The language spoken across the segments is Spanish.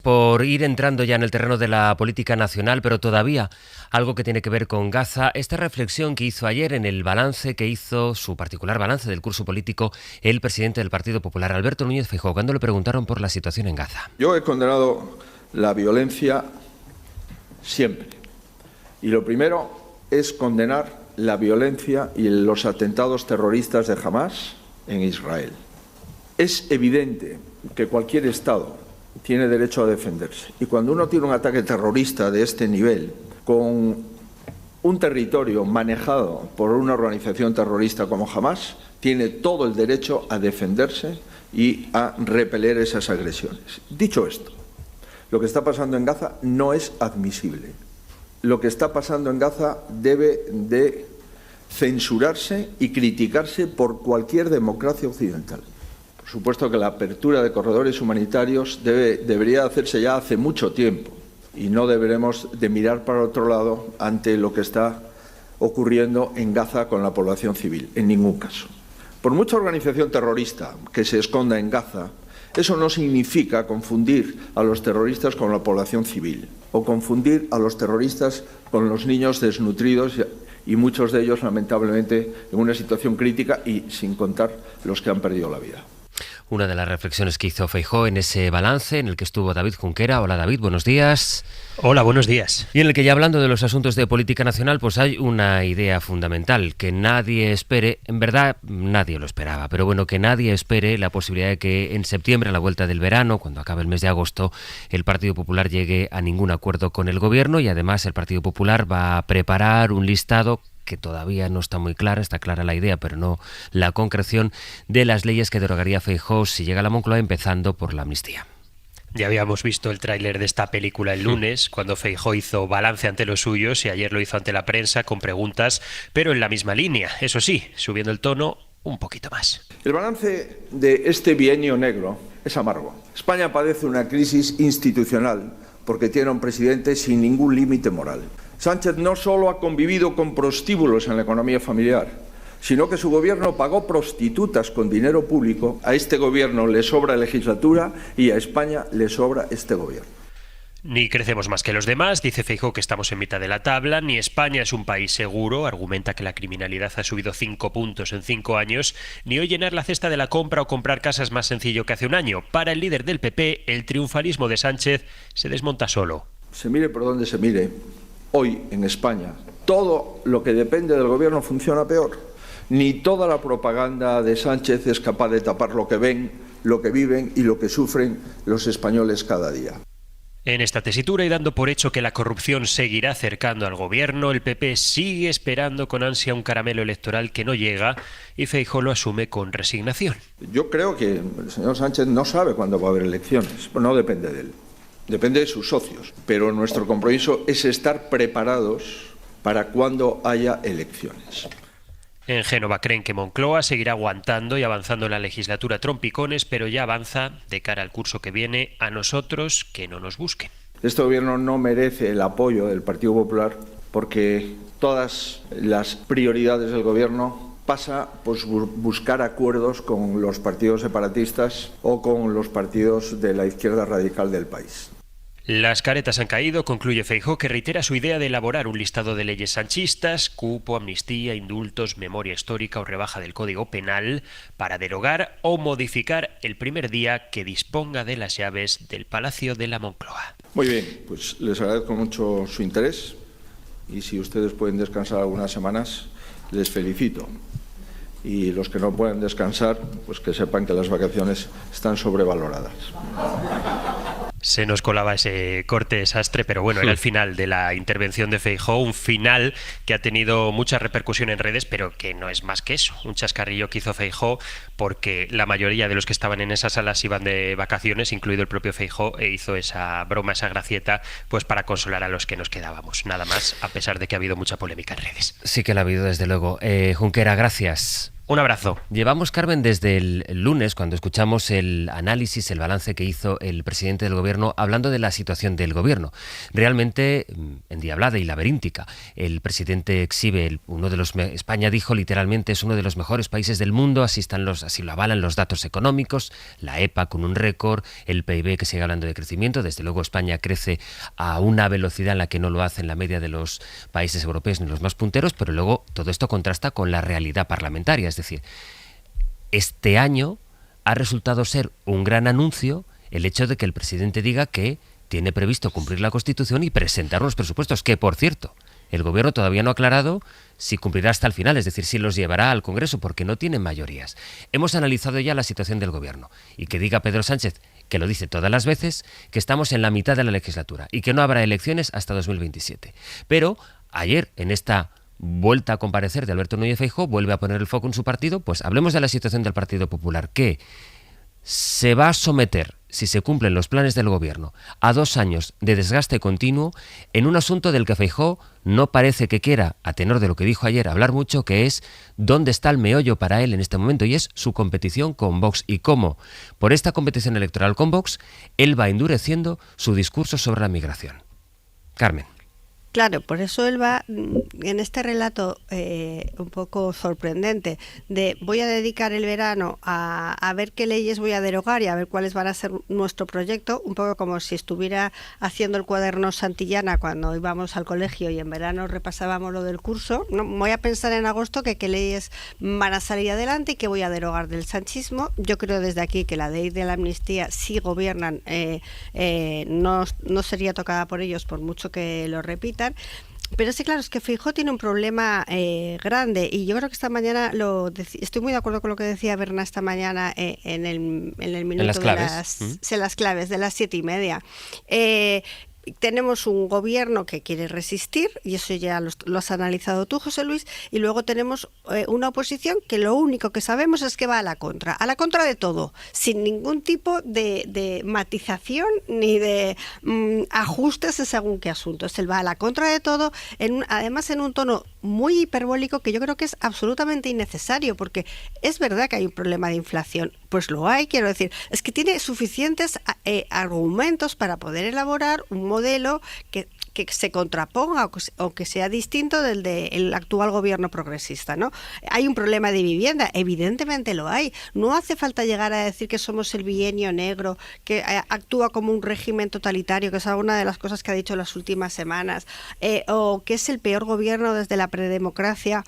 Por ir entrando ya en el terreno de la política nacional, pero todavía algo que tiene que ver con Gaza, esta reflexión que hizo ayer en el balance que hizo, su particular balance del curso político, el presidente del Partido Popular, Alberto Núñez Feijóo, cuando le preguntaron por la situación en Gaza. Yo he condenado la violencia siempre. Y lo primero es condenar la violencia y los atentados terroristas de Hamás en Israel. Es evidente que cualquier Estado tiene derecho a defenderse. Y cuando uno tiene un ataque terrorista de este nivel, con un territorio manejado por una organización terrorista como Hamás, tiene todo el derecho a defenderse y a repeler esas agresiones. Dicho esto, lo que está pasando en Gaza no es admisible. Lo que está pasando en Gaza debe de censurarse y criticarse por cualquier democracia occidental. Por supuesto que la apertura de corredores humanitarios debería hacerse ya hace mucho tiempo y no deberemos de mirar para otro lado ante lo que está ocurriendo en Gaza con la población civil, en ningún caso. Por mucha organización terrorista que se esconda en Gaza, eso no significa confundir a los terroristas con la población civil o confundir a los terroristas con los niños desnutridos y muchos de ellos, lamentablemente, en una situación crítica y sin contar los que han perdido la vida. Una de las reflexiones que hizo Feijóo en ese balance en el que estuvo David Junquera. Hola David, buenos días. Hola, buenos días. Y en el que ya hablando de los asuntos de política nacional, pues hay una idea fundamental, que nadie espere, en verdad nadie lo esperaba, pero bueno, que nadie espere la posibilidad de que en septiembre, a la vuelta del verano, cuando acabe el mes de agosto, el Partido Popular llegue a ningún acuerdo con el gobierno y además el Partido Popular va a preparar un listado que todavía no está muy clara, está clara la idea, pero no la concreción de las leyes que derogaría Feijóo si llega a la Moncloa, empezando por la amnistía. Ya habíamos visto el tráiler de esta película el lunes, cuando Feijóo hizo balance ante los suyos y ayer lo hizo ante la prensa con preguntas, pero en la misma línea, eso sí, subiendo el tono un poquito más. El balance de este bienio negro es amargo. España padece una crisis institucional porque tiene un presidente sin ningún límite moral. Sánchez no solo ha convivido con prostíbulos en la economía familiar, sino que su gobierno pagó prostitutas con dinero público. A este gobierno le sobra legislatura y a España le sobra este gobierno. Ni crecemos más que los demás, dice Feijóo que estamos en mitad de la tabla, ni España es un país seguro, argumenta que la criminalidad ha subido 5 puntos en 5 años, ni hoy llenar la cesta de la compra o comprar casas es más sencillo que hace un año. Para el líder del PP, el triunfalismo de Sánchez se desmonta solo. Se mire por donde se mire, hoy en España todo lo que depende del gobierno funciona peor. Ni toda la propaganda de Sánchez es capaz de tapar lo que ven, lo que viven y lo que sufren los españoles cada día. En esta tesitura y dando por hecho que la corrupción seguirá acercando al gobierno, el PP sigue esperando con ansia un caramelo electoral que no llega y Feijóo lo asume con resignación. Yo creo que el señor Sánchez no sabe cuándo va a haber elecciones, no depende de él, depende de sus socios, pero nuestro compromiso es estar preparados para cuando haya elecciones. En Génova creen que Moncloa seguirá aguantando y avanzando en la legislatura trompicones, pero ya avanza de cara al curso que viene a nosotros que no nos busquen. Este gobierno no merece el apoyo del Partido Popular porque todas las prioridades del gobierno pasa por buscar acuerdos con los partidos separatistas o con los partidos de la izquierda radical del país. Las caretas han caído, concluye Feijóo, que reitera su idea de elaborar un listado de leyes sanchistas, cupo, amnistía, indultos, memoria histórica o rebaja del Código Penal para derogar o modificar el primer día que disponga de las llaves del Palacio de la Moncloa. Muy bien, pues les agradezco mucho su interés y si ustedes pueden descansar algunas semanas, les felicito. Y los que no pueden descansar, pues que sepan que las vacaciones están sobrevaloradas. Se nos colaba ese corte desastre, pero bueno, era el final de la intervención de Feijóo, un final que ha tenido mucha repercusión en redes, pero que no es más que eso, un chascarrillo que hizo Feijóo, porque la mayoría de los que estaban en esas salas iban de vacaciones, incluido el propio Feijóo, e hizo esa broma, esa gracieta, pues para consolar a los que nos quedábamos, nada más, a pesar de que ha habido mucha polémica en redes. Sí que la ha habido, desde luego. Junquera, gracias. Un abrazo. Llevamos, Carmen, desde el lunes, cuando escuchamos el análisis, el balance que hizo el presidente del gobierno, hablando de la situación del gobierno. Realmente endiablada y laberíntica. El presidente exhibe España, dijo literalmente, es uno de los mejores países del mundo, así lo avalan los datos económicos, la EPA con un récord, el PIB que sigue hablando de crecimiento. Desde luego España crece a una velocidad en la que no lo hace en la media de los países europeos ni los más punteros, pero luego todo esto contrasta con la realidad parlamentaria. Es decir, este año ha resultado ser un gran anuncio el hecho de que el presidente diga que tiene previsto cumplir la Constitución y presentar unos presupuestos que, por cierto, el gobierno todavía no ha aclarado si cumplirá hasta el final, es decir, si los llevará al Congreso, porque no tienen mayorías. Hemos analizado ya la situación del gobierno y que diga Pedro Sánchez, que lo dice todas las veces, que estamos en la mitad de la legislatura y que no habrá elecciones hasta 2027. Pero ayer, en esta vuelta a comparecer de Alberto Núñez Feijóo, vuelve a poner el foco en su partido. Pues hablemos de la situación del Partido Popular, que se va a someter, si se cumplen los planes del gobierno, a 2 años de desgaste continuo en un asunto del que Feijóo no parece que quiera, a tenor de lo que dijo ayer, hablar mucho, que es dónde está el meollo para él en este momento, y es su competición con Vox, y cómo, por esta competición electoral con Vox, él va endureciendo su discurso sobre la migración. Carmen. Claro, por eso él va en este relato un poco sorprendente de voy a dedicar el verano a ver qué leyes voy a derogar y a ver cuáles van a ser nuestro proyecto, un poco como si estuviera haciendo el cuaderno Santillana cuando íbamos al colegio y en verano repasábamos lo del curso. No, voy a pensar en agosto que qué leyes van a salir adelante y qué voy a derogar del sanchismo. Yo creo desde aquí que la ley de la amnistía, si gobiernan, no sería tocada por ellos por mucho que lo repitan. Pero sí, claro, es que Feijóo tiene un problema grande y yo creo que esta mañana estoy muy de acuerdo con lo que decía Berna esta mañana en el minuto ¿En las claves? de las claves de las 7:30. Tenemos un gobierno que quiere resistir, y eso ya lo has analizado tú, José Luis, y luego tenemos una oposición que lo único que sabemos es que va a la contra de todo, sin ningún tipo de matización ni de ajustes según qué asuntos. Él va a la contra de todo, además en un tono muy hiperbólico que yo creo que es absolutamente innecesario, porque es verdad que hay un problema de inflación, pues lo hay, quiero decir, es que tiene suficientes argumentos para poder elaborar un modelo que se contraponga o que sea distinto del del actual gobierno progresista, ¿no? Hay un problema de vivienda, evidentemente lo hay. No hace falta llegar a decir que somos el bienio negro, que actúa como un régimen totalitario, que es alguna de las cosas que ha dicho en las últimas semanas, o que es el peor gobierno desde la predemocracia.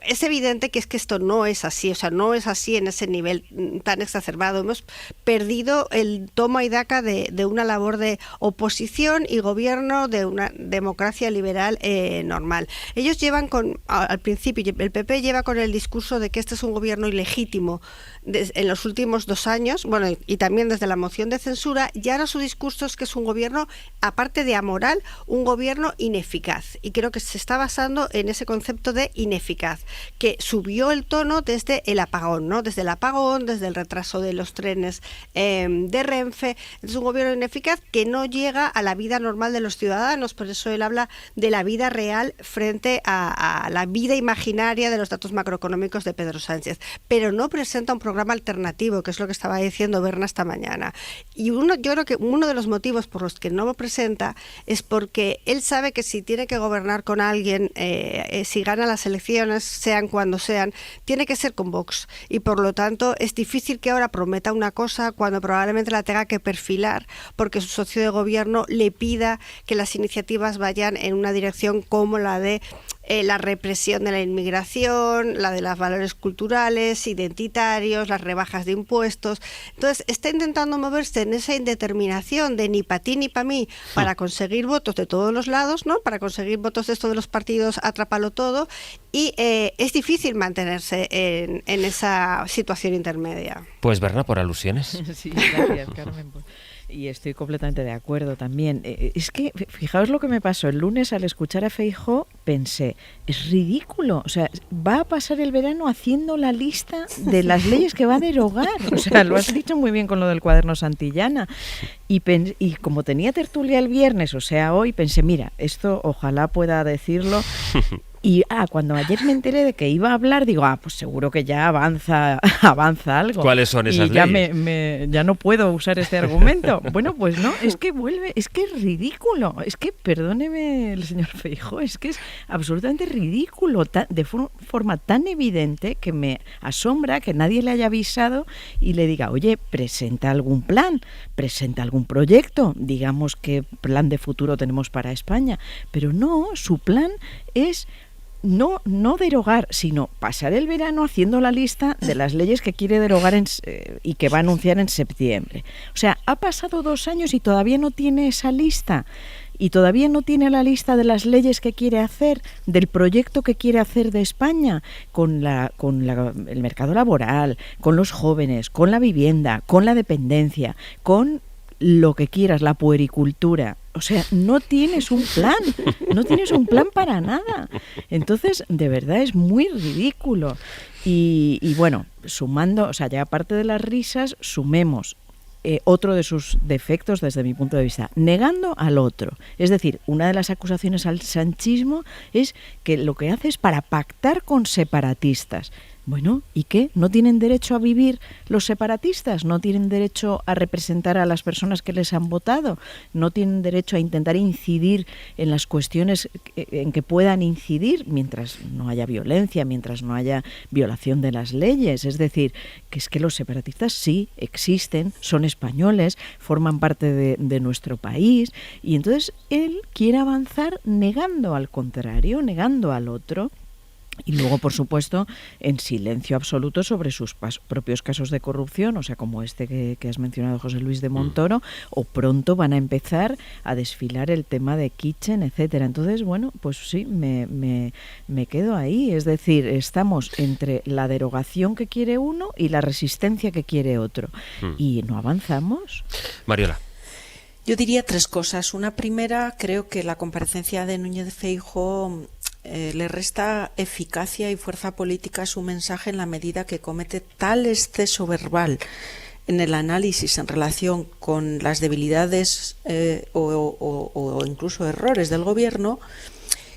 Es evidente que esto no es así, o sea, no es así en ese nivel tan exacerbado. Hemos perdido el toma y daca de una labor de oposición y gobierno de una democracia liberal normal. Ellos llevan al principio, el PP lleva con el discurso de que este es un gobierno ilegítimo en los últimos 2 años, bueno, y también desde la moción de censura, y ahora su discurso es que es un gobierno, aparte de amoral, un gobierno ineficaz. Y creo que se está basando en ese concepto de ineficaz, que subió el tono desde el apagón, ¿no? Desde el retraso de los trenes de Renfe. Es un gobierno ineficaz que no llega a la vida normal de los ciudadanos, por eso él habla de la vida real frente a la vida imaginaria de los datos macroeconómicos de Pedro Sánchez, pero no presenta un programa alternativo, que es lo que estaba diciendo Berna esta mañana. Y yo creo que uno de los motivos por los que no lo presenta es porque él sabe que si tiene que gobernar con alguien, si gana las elecciones, sean cuando sean, tiene que ser con Vox, y por lo tanto es difícil que ahora prometa una cosa cuando probablemente la tenga que perfilar porque su socio de gobierno le pida que las iniciativas vayan en una dirección como la de la represión de la inmigración, la de los valores culturales, identitarios, las rebajas de impuestos. Entonces está intentando moverse en esa indeterminación de ni para ti ni para mí, para conseguir votos de todos los lados, ¿no? Para conseguir votos de estos de los partidos, atrápalo todo, y es difícil mantenerse en esa situación intermedia. Pues Berna, por alusiones. Sí, gracias, Carmen. Y estoy completamente de acuerdo también. Es que, fijaos lo que me pasó. El lunes al escuchar a Feijóo pensé, es ridículo. O sea, va a pasar el verano haciendo la lista de las leyes que va a derogar. O sea, lo has dicho muy bien con lo del cuaderno Santillana. Y como tenía tertulia el viernes, o sea, hoy, pensé, mira, esto ojalá pueda decirlo. Y cuando ayer me enteré de que iba a hablar, digo, pues seguro que ya avanza algo. ¿Cuáles son esas y ya leyes? Ya no puedo usar este argumento. Bueno, pues no, es que es ridículo. Es que, perdóneme el señor Feijóo, es que es absolutamente ridículo, de forma tan evidente que me asombra que nadie le haya avisado y le diga, oye, presenta algún plan, presenta algún proyecto, digamos qué plan de futuro tenemos para España. Pero no, su plan es no derogar, sino pasar el verano haciendo la lista de las leyes que quiere derogar y que va a anunciar en septiembre. O sea, ha pasado 2 años y todavía no tiene esa lista. Y todavía no tiene la lista de las leyes que quiere hacer, del proyecto que quiere hacer de España, con el mercado laboral, con los jóvenes, con la vivienda, con la dependencia, con lo que quieras, la puericultura. O sea, no tienes un plan para nada. Entonces, de verdad es muy ridículo. Y bueno, sumando, o sea, ya aparte de las risas, sumemos otro de sus defectos desde mi punto de vista, negando al otro. Es decir, una de las acusaciones al sanchismo es que lo que hace es para pactar con separatistas. Bueno, ¿y qué? ¿No tienen derecho a vivir los separatistas? ¿No tienen derecho a representar a las personas que les han votado? ¿No tienen derecho a intentar incidir en las cuestiones en que puedan incidir mientras no haya violencia, mientras no haya violación de las leyes? Es decir, que es que los separatistas sí existen, son españoles, forman parte de nuestro país, y entonces él quiere avanzar negando al contrario, negando al otro. Y luego, por supuesto, en silencio absoluto sobre sus propios casos de corrupción, o sea, como este que has mencionado, José Luis de Montoro, o pronto van a empezar a desfilar el tema de Kitchen, etcétera. Entonces, bueno, pues sí, me quedo ahí. Es decir, estamos entre la derogación que quiere uno y la resistencia que quiere otro. Y no avanzamos. Mariola. Yo diría 3 cosas. Una primera, creo que la comparecencia de Núñez Feijóo le resta eficacia y fuerza política a su mensaje en la medida que comete tal exceso verbal en el análisis en relación con las debilidades o incluso errores del gobierno,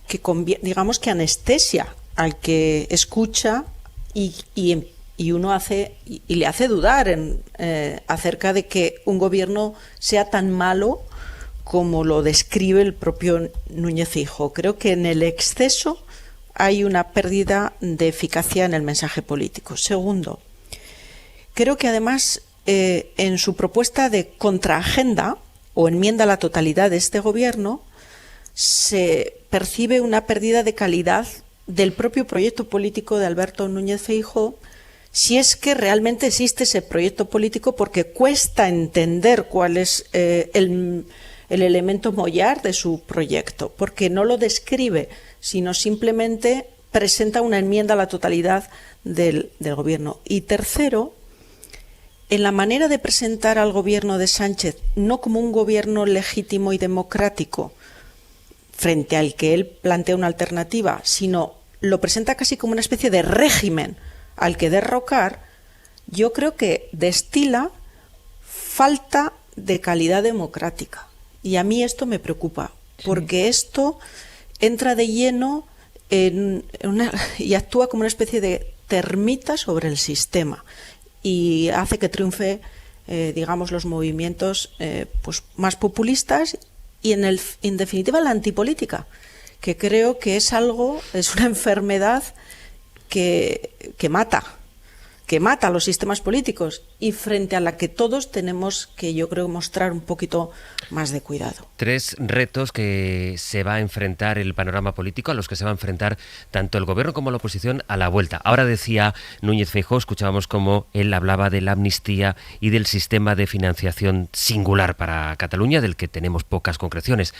que digamos que anestesia al que escucha y uno le hace dudar acerca de que un gobierno sea tan malo como lo describe el propio Núñez Feijóo. Creo que en el exceso hay una pérdida de eficacia en el mensaje político. Segundo, creo que además en su propuesta de contraagenda o enmienda a la totalidad de este gobierno se percibe una pérdida de calidad del propio proyecto político de Alberto Núñez Feijóo, si es que realmente existe ese proyecto político, porque cuesta entender cuál es el elemento mollar de su proyecto, porque no lo describe, sino simplemente presenta una enmienda a la totalidad del gobierno. Y tercero, en la manera de presentar al gobierno de Sánchez, no como un gobierno legítimo y democrático frente al que él plantea una alternativa, sino lo presenta casi como una especie de régimen al que derrocar, yo creo que destila falta de calidad democrática. Y a mí esto me preocupa, porque esto entra de lleno y actúa como una especie de termita sobre el sistema y hace que triunfe, digamos, los movimientos pues más populistas y en definitiva la antipolítica, que creo que es una enfermedad que mata a los sistemas políticos y frente a la que todos tenemos que, yo creo, mostrar un poquito más de cuidado. 3 retos que se va a enfrentar el panorama político, a los que se va a enfrentar tanto el gobierno como la oposición a la vuelta. Ahora decía Núñez Feijóo, escuchábamos cómo él hablaba de la amnistía y del sistema de financiación singular para Cataluña, del que tenemos pocas concreciones.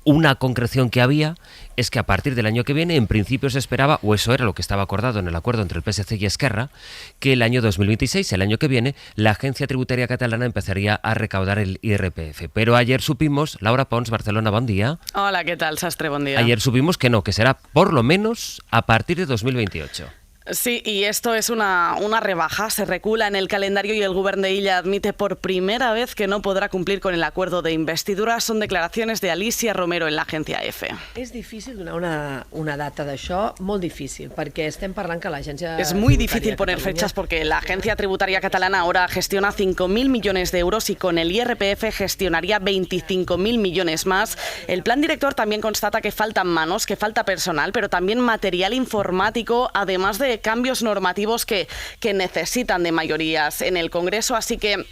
Una concreción que había es que a partir del año que viene, en principio se esperaba, o eso era lo que estaba acordado en el acuerdo entre el PSC y Esquerra, que el año 2026, el año que viene, la Agencia Tributaria Catalana empezaría a recaudar el IRPF. Pero ayer supimos, Laura Pons, Barcelona, bon día. Hola, ¿qué tal, Sastre? Bon día. Ayer supimos que no, que será por lo menos a partir de 2028. Sí, y esto es una rebaja, se recula en el calendario y el Govern de Illa admite por primera vez que no podrà complir con el acuerdo de investidura. Són declaracions de Alicia Romero en l'agència EFE. És difícil donar una data d'això, molt difícil, perquè estem parlant que l'agència... Es muy difícil poner fechas porque la agencia tributaria catalana ahora gestiona 5.000 millones de euros y con el IRPF gestionaría 25.000 millones más. El plan director también constata que faltan manos, que falta personal, pero también material informático, además de cambios normativos que necesitan de mayorías en el Congreso. Así que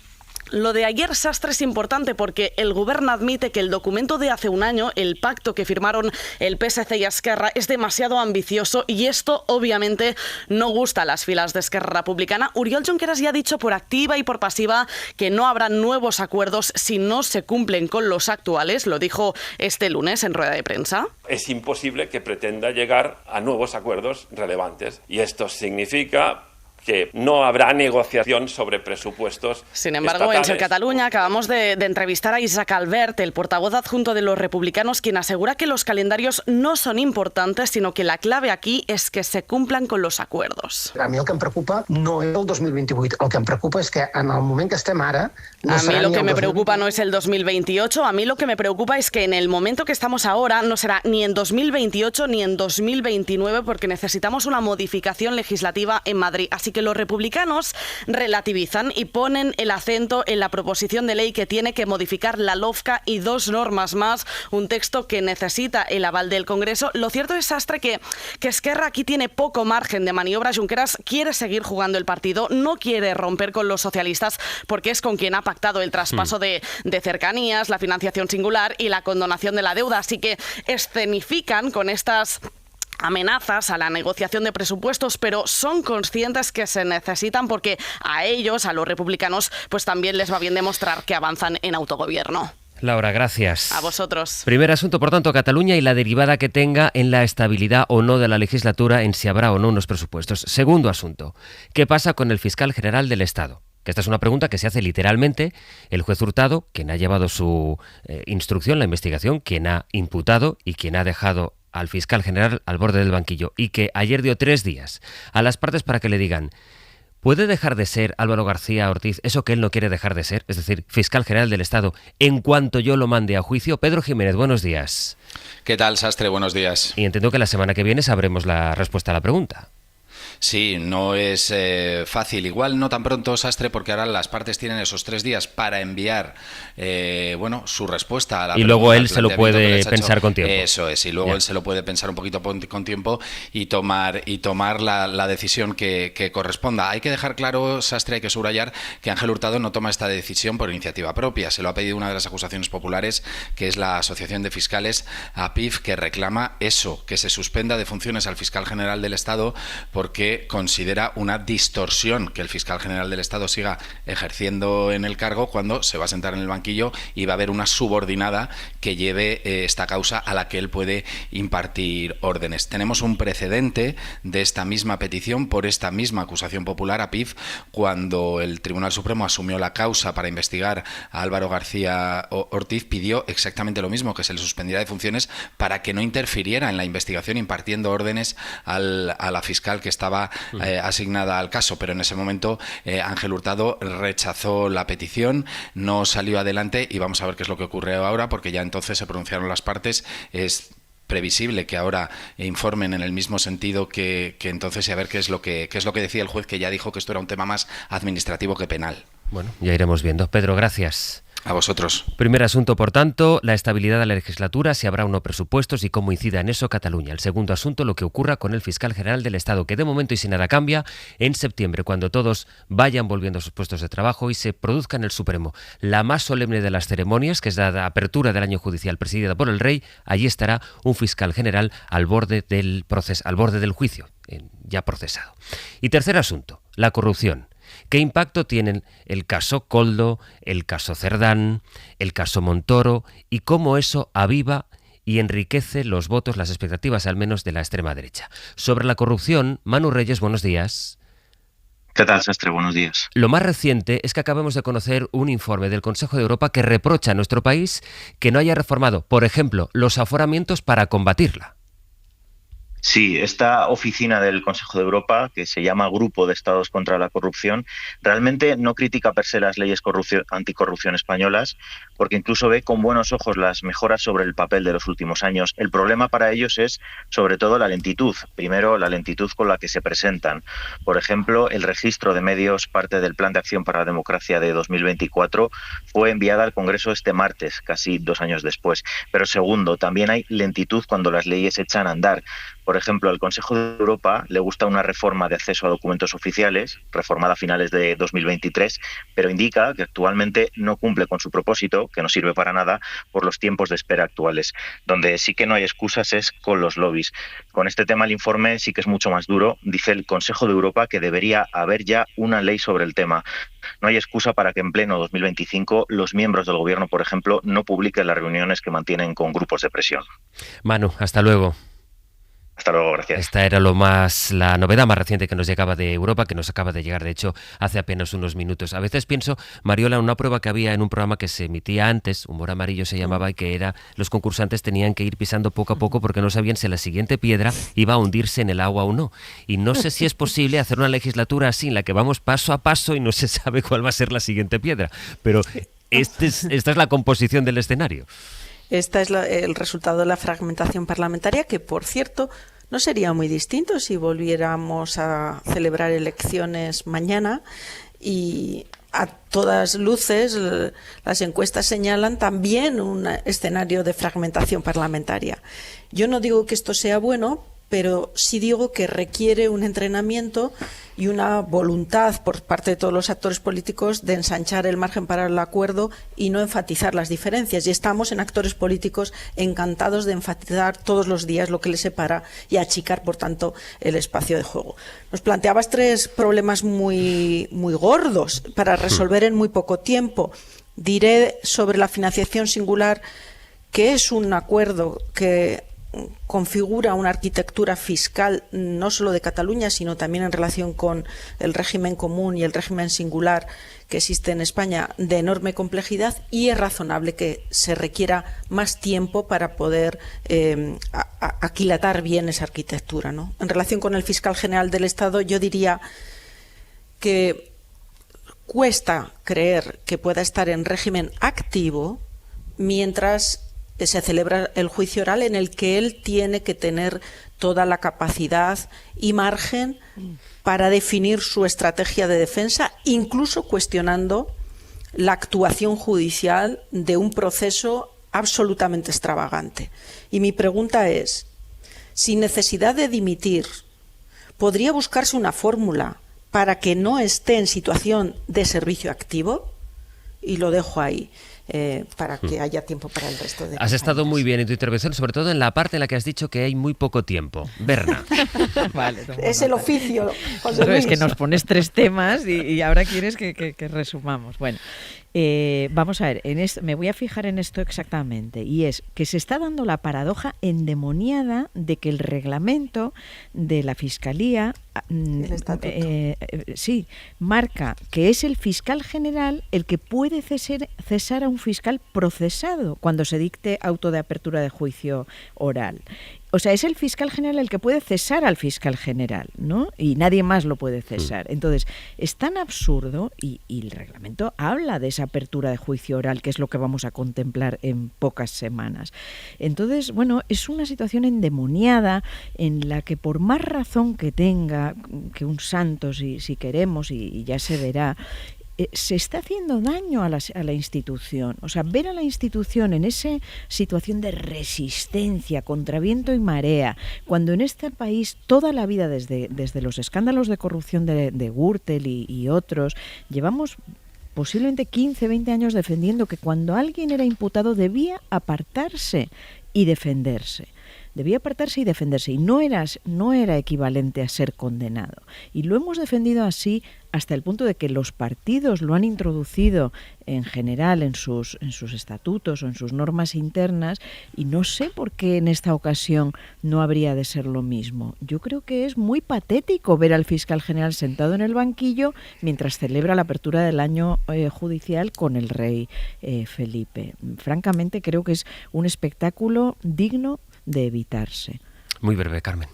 lo de ayer, Sastre, es importante porque el Govern admite que el documento de hace un año, el pacto que firmaron el PSC y Esquerra, es demasiado ambicioso y esto obviamente no gusta a las filas de Esquerra Republicana. Oriol Junqueras ya ha dicho por activa y por pasiva que no habrá nuevos acuerdos si no se cumplen con los actuales. Lo dijo este lunes en rueda de prensa. Es imposible que pretenda llegar a nuevos acuerdos relevantes y esto significa que no habrá negociación sobre presupuestos. Sin embargo, estatales. en Ser Cataluña acabamos de entrevistar a Isaac Albert, el portavoz adjunto de los republicanos, quien asegura que los calendarios no son importantes, sino que la clave aquí es que se cumplan con los acuerdos. A mi el que em preocupa no és el 2028, el que em preocupa és que en el moment que estem ara... A mí lo que me preocupa no es el 2028, a mí lo que me preocupa es que en el momento que estamos ahora no será ni en 2028 ni en 2029 porque necesitamos una modificación legislativa en Madrid. Así que los republicanos relativizan y ponen el acento en la proposición de ley que tiene que modificar la LOFCA y 2 normas más, un texto que necesita el aval del Congreso. Lo cierto es, Sastre, que Esquerra aquí tiene poco margen de maniobra. Junqueras quiere seguir jugando el partido, no quiere romper con los socialistas porque es con quien ha pactado el traspaso de cercanías, la financiación singular y la condonación de la deuda. Así que escenifican con estas amenazas a la negociación de presupuestos, pero son conscientes que se necesitan porque a ellos, a los republicanos, pues también les va bien demostrar que avanzan en autogobierno. Laura, gracias. A vosotros. Primer asunto, por tanto, Cataluña y la derivada que tenga en la estabilidad o no de la legislatura, en si habrá o no unos presupuestos. Segundo asunto, ¿qué pasa con el fiscal general del Estado? Que esta es una pregunta que se hace literalmente el juez Hurtado, quien ha llevado su instrucción, la investigación, quien ha imputado y quien ha dejado al fiscal general al borde del banquillo, y que ayer dio 3 días a las partes para que le digan: ¿puede dejar de ser Álvaro García Ortiz eso que él no quiere dejar de ser? Es decir, fiscal general del Estado, en cuanto yo lo mande a juicio. Pedro Jiménez, buenos días. ¿Qué tal, Sastre? Buenos días. Y entiendo que la semana que viene sabremos la respuesta a la pregunta. Sí, no es fácil. Igual no tan pronto, Sastre, porque ahora las partes tienen esos 3 días para enviar su respuesta a la pregunta. Y luego él se lo puede pensar con tiempo. Eso es, y luego él se lo puede pensar un poquito con tiempo y tomar la decisión que corresponda. Hay que dejar claro, Sastre, hay que subrayar que Ángel Hurtado no toma esta decisión por iniciativa propia. Se lo ha pedido una de las acusaciones populares, que es la Asociación de Fiscales, APIF, que reclama eso, que se suspenda de funciones al fiscal general del Estado porque considera una distorsión que el fiscal general del Estado siga ejerciendo en el cargo cuando se va a sentar en el banquillo y va a haber una subordinada que lleve esta causa a la que él puede impartir órdenes. Tenemos un precedente de esta misma petición por esta misma acusación popular a PIF cuando el Tribunal Supremo asumió la causa para investigar a Álvaro García Ortiz, pidió exactamente lo mismo, que se le suspendiera de funciones para que no interfiriera en la investigación impartiendo órdenes a la fiscal que estaba asignada al caso, pero en ese momento Ángel Hurtado rechazó la petición, no salió adelante y vamos a ver qué es lo que ocurre ahora, porque ya entonces se pronunciaron las partes. Es previsible que ahora informen en el mismo sentido que entonces, y a ver qué es lo que decía el juez, que ya dijo que esto era un tema más administrativo que penal. Bueno, ya iremos viendo. Pedro, gracias. A vosotros. Primer asunto, por tanto, la estabilidad de la legislatura, si habrá o no presupuestos y cómo incida en eso Cataluña. El segundo asunto, lo que ocurra con el fiscal general del Estado, que de momento y si nada cambia, en septiembre, cuando todos vayan volviendo a sus puestos de trabajo y se produzca en el Supremo la más solemne de las ceremonias, que es la apertura del año judicial presidida por el rey, allí estará un fiscal general al borde del juicio, ya procesado. Y tercer asunto, la corrupción. ¿Qué impacto tienen el caso Koldo, el caso Cerdán, el caso Montoro y cómo eso aviva y enriquece los votos, las expectativas al menos de la extrema derecha? Sobre la corrupción, Manu Reyes, buenos días. ¿Qué tal, Sastre? Buenos días. Lo más reciente es que acabamos de conocer un informe del Consejo de Europa que reprocha a nuestro país que no haya reformado, por ejemplo, los aforamientos para combatirla. Sí, esta oficina del Consejo de Europa, que se llama Grupo de Estados contra la Corrupción, realmente no critica per se las leyes anticorrupción españolas, porque incluso ve con buenos ojos las mejoras sobre el papel de los últimos años. El problema para ellos es, sobre todo, la lentitud. Primero, la lentitud con la que se presentan. Por ejemplo, el registro de medios, parte del Plan de Acción para la Democracia de 2024, fue enviada al Congreso este martes, casi 2 años después. Pero segundo, también hay lentitud cuando las leyes echan a andar. Por ejemplo, al Consejo de Europa le gusta una reforma de acceso a documentos oficiales, reformada a finales de 2023, pero indica que actualmente no cumple con su propósito, que no sirve para nada, por los tiempos de espera actuales. Donde sí que no hay excusas es con los lobbies. Con este tema el informe sí que es mucho más duro. Dice el Consejo de Europa que debería haber ya una ley sobre el tema. No hay excusa para que en pleno 2025 los miembros del Gobierno, por ejemplo, no publiquen las reuniones que mantienen con grupos de presión. Manu, hasta luego. Hasta luego, gracias. Esta era la novedad más reciente que nos llegaba de Europa, que nos acaba de llegar, de hecho, hace apenas unos minutos. A veces pienso, Mariola, en una prueba que había en un programa que se emitía antes, Humor Amarillo se llamaba, y que era, los concursantes tenían que ir pisando poco a poco porque no sabían si la siguiente piedra iba a hundirse en el agua o no. Y no sé si es posible hacer una legislatura así, en la que vamos paso a paso y no se sabe cuál va a ser la siguiente piedra. Pero esta es la composición del escenario. Este es el resultado de la fragmentación parlamentaria, que, por cierto, no sería muy distinto si volviéramos a celebrar elecciones mañana, y a todas luces las encuestas señalan también un escenario de fragmentación parlamentaria. Yo no digo que esto sea bueno, pero sí digo que requiere un entrenamiento y una voluntad por parte de todos los actores políticos de ensanchar el margen para el acuerdo y no enfatizar las diferencias. Y estamos en actores políticos encantados de enfatizar todos los días lo que les separa y achicar, por tanto, el espacio de juego. Nos planteabas 3 problemas muy gordos para resolver en muy poco tiempo. Diré sobre la financiación singular que es un acuerdo que configura una arquitectura fiscal no solo de Cataluña, sino también en relación con el régimen común y el régimen singular que existe en España, de enorme complejidad, y es razonable que se requiera más tiempo para poder aquilatar bien esa arquitectura, ¿no? En relación con el fiscal general del Estado, yo diría que cuesta creer que pueda estar en régimen activo mientras se celebra el juicio oral, en el que él tiene que tener toda la capacidad y margen para definir su estrategia de defensa, incluso cuestionando la actuación judicial de un proceso absolutamente extravagante. Y mi pregunta es, sin necesidad de dimitir, ¿podría buscarse una fórmula para que no esté en situación de servicio activo? Y lo dejo ahí. Para que haya tiempo para el resto de... Has estado muy bien en tu intervención, sobre todo en la parte en la que has dicho que hay muy poco tiempo. Berna. Vale, es el oficio, José Luis. Es que nos pones 3 temas y ahora quieres que resumamos. Bueno, vamos a ver, me voy a fijar en esto exactamente, y es que se está dando la paradoja endemoniada de que el reglamento de la Fiscalía marca que es el fiscal general el que puede cesar a un fiscal procesado cuando se dicte auto de apertura de juicio oral. O sea, es el fiscal general el que puede cesar al fiscal general, ¿no? Y nadie más lo puede cesar. Entonces, es tan absurdo, y el reglamento habla de esa apertura de juicio oral, que es lo que vamos a contemplar en pocas semanas. Entonces, bueno, es una situación endemoniada en la que, por más razón que tenga que un santo, si queremos, y ya se verá, se está haciendo daño a la institución. O sea, ver a la institución en esa situación de resistencia contra viento y marea, cuando en este país toda la vida, desde los escándalos de corrupción de Gürtel y otros, llevamos posiblemente 15, 20 años defendiendo que cuando alguien era imputado debía apartarse y defenderse. Debía apartarse y defenderse, y no era equivalente a ser condenado. Y lo hemos defendido así hasta el punto de que los partidos lo han introducido en general en sus estatutos o en sus normas internas, y no sé por qué en esta ocasión no habría de ser lo mismo. Yo creo que es muy patético ver al fiscal general sentado en el banquillo mientras celebra la apertura del año judicial con el rey Felipe. Francamente, creo que es un espectáculo digno de evitarse. Muy breve, Carmen.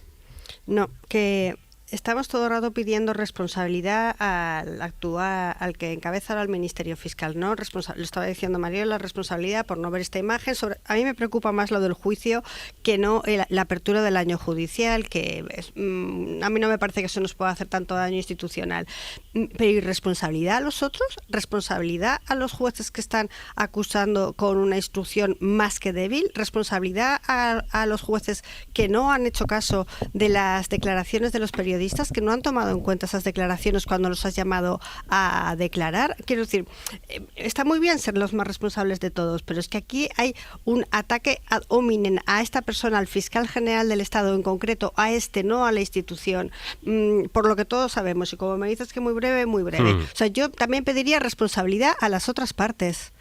No, que estamos todo el rato pidiendo responsabilidad al que encabeza ahora el Ministerio Fiscal, ¿no? Lo estaba diciendo María, la responsabilidad por no ver esta imagen. A mí me preocupa más lo del juicio que no la apertura del año judicial, que a mí no me parece que eso nos pueda hacer tanto daño institucional. Pero ¿y responsabilidad a los otros? ¿Responsabilidad a los jueces que están acusando con una instrucción más que débil? ¿Responsabilidad a los jueces que no han hecho caso de las declaraciones de los periodistas, que no han tomado en cuenta esas declaraciones cuando los has llamado a declarar? Quiero decir, está muy bien ser los más responsables de todos, pero es que aquí hay un ataque ad hominem a esta persona, al fiscal general del Estado en concreto, no a la institución, por lo que todos sabemos. Y como me dices que muy breve, muy breve. O sea, yo también pediría responsabilidad a las otras partes.